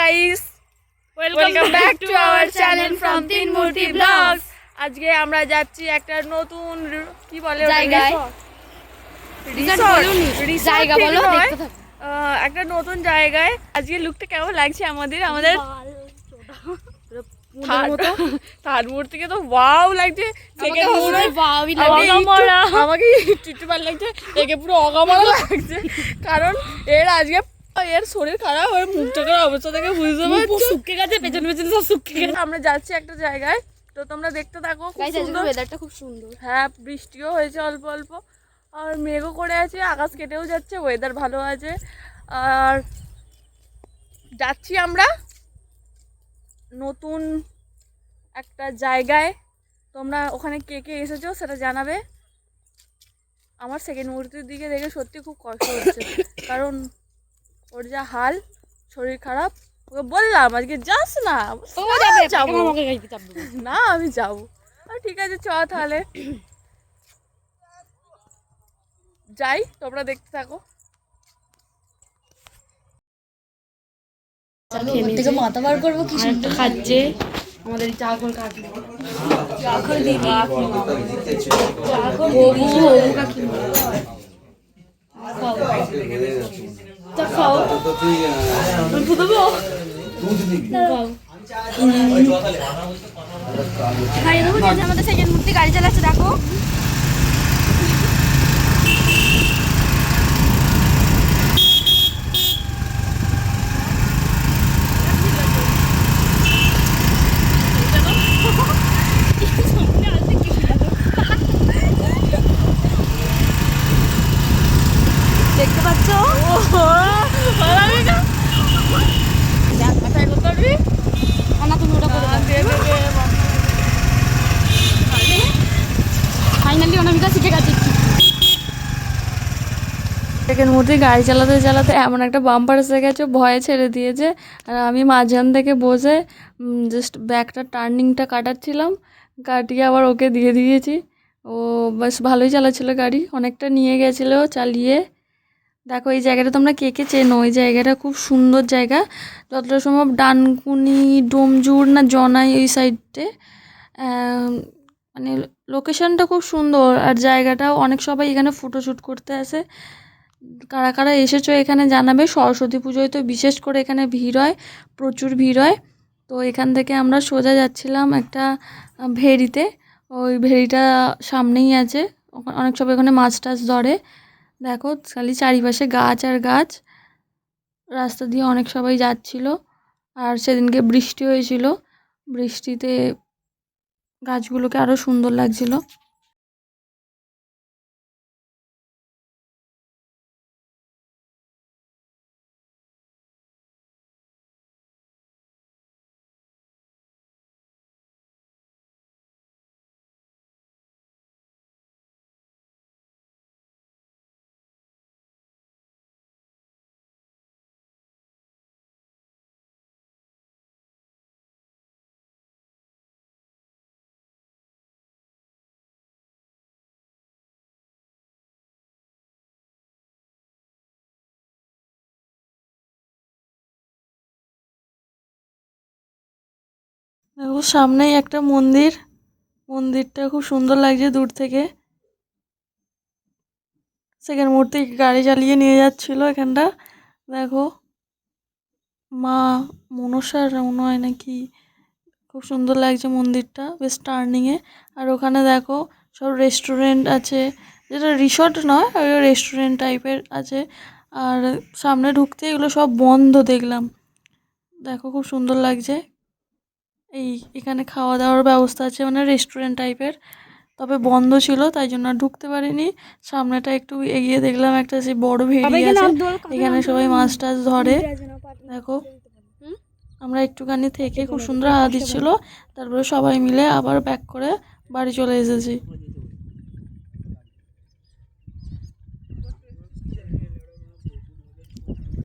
guys, welcome back to our channel from Tin Murti Vlogs. আজকে আমরা যাচ্ছি একটা নতুন কি বলে জায়গায়, জায়গা বলো, একটা নতুন জায়গায়। আজকে লুকটা কেমন লাগছে আমাদের থার্ড মুড থেকে তো ওয়াও লাগছে, আমাকে একটু ভালো লাগছে, একে পুরো অগামারা লাগছে, কারণ আজকে এর শরীর খারাপ হয়ে মুখ চোখের অবস্থা থেকে বুঝতে পারছো শুকিয়ে গেছে, পেছন পেছন সব শুকিয়ে গেছে। আমরা যাচ্ছি একটা জায়গায়, তো তোমরা দেখতে থাকো। ওয়েদারটা খুব সুন্দর, হ্যাঁ বৃষ্টিও হয়েছে অল্প অল্প, আর মেঘও করে আছে, আকাশ কেটেও যাচ্ছে, ওয়েদার ভালো আছে। আর যাচ্ছি আমরা নতুন একটা জায়গায়। তোমরা ওখানে কে কে এসেছো সেটা জানাবে। আমার সেকেন্ড মূর্তির দিকে দেখে সত্যি খুব কষ্ট হচ্ছে, কারণ ওর যা হাল, শরীর খারাপ। ওকে বললাম আজকে যাস না, যাবো না, আমি যাবো। ঠিক আছে চ তাহলে যাই, তোমরা দেখতে থাকো। মাথা বার করবো কি খাচ্ছে আমাদের চাকর কাকি, চাকর দিদি, আমাদের সেকেন্ড মূর্তি গাড়ি চালাচ্ছে, দেখো দেখতে পাচ্ছ ফাইনালি অনামিকা শিখে গেছে। সেকেন্ড মূর্তি গাড়ি চালাতে চালাতে এমন একটা বাম্পার এসে গেছে, ভয়ে ছেড়ে দিয়েছে। আর আমি মাঝখান থেকে বসে জাস্ট ব্যাকটা টার্নিংটা কাটাচ্ছিলাম, কাটিয়ে আবার ওকে দিয়ে দিয়েছি। ও বেশ ভালোই চালাচ্ছিল গাড়ি, অনেকটা নিয়ে গেছিলো চালিয়ে। দেখো এই জায়গাটা তোমরা কে কে চেনো, এই জায়গাটা খুব সুন্দর জায়গা। যতটা সম্ভব ডানকুনি, ডোমজুর না জনাই ওই সাইডে, মানে লোকেশনটা খুব সুন্দর। আর জায়গাটাও অনেক সবাই এখানে ফটোশ্যুট করতে আসে। কারা কারা এসেছো এখানে জানাবে। সরস্বতী পুজোয় তো বিশেষ করে এখানে ভিড় হয়, প্রচুর ভিড় হয়। তো এখান থেকে আমরা সোজা যাচ্ছিলাম একটা ভেরিতে, ওই ভেরিটা সামনেই আছে। অনেক সবাই ওখানে মাছ টাছ ধরে। দেখো খালি চারিপাশে গাছ আর গাছ, রাস্তা দিয়ে অনেক সবাই যাচ্ছিল। আর সেদিনকে বৃষ্টি হয়েছিল, বৃষ্টিতে গাছগুলোকে আরও সুন্দর লাগছিল। দেখো সামনেই একটা মন্দির, মন্দিরটা খুব সুন্দর লাগছে দূর থেকে। সেকেন্ড মূর্তি গাড়ি চালিয়ে নিয়ে যাচ্ছিল এখানটা। দেখো মা মনসার মনে হয় নাকি, খুব সুন্দর লাগছে মন্দিরটা, বেশ টার্নিংয়ে। আর ওখানে দেখো সব রেস্টুরেন্ট আছে, যেটা রিসর্ট নয়, ওই রেস্টুরেন্ট টাইপের আছে। আর সামনে ঢুকতে এগুলো সব বন্ধ দেখলাম। দেখো খুব সুন্দর লাগছে। এখানে খাওয়া দাওয়ার ব্যবস্থা আছে, মানে রেস্টুরেন্ট টাইপের, তবে বন্ধ ছিল তাই জন্য আর ঢুকতে পারিনি। সামনেটা একটু এগিয়ে দেখলাম একটা সেই বড় ভেড়ি আছে, এখানে সবাই মাছ টাছ ধরে। দেখো আমরা একটুখানি থেকে খুব সুন্দর হাওয়া দিচ্ছিল, তারপরে সবাই মিলে আবার ব্যাক করে বাড়ি চলে এসেছি।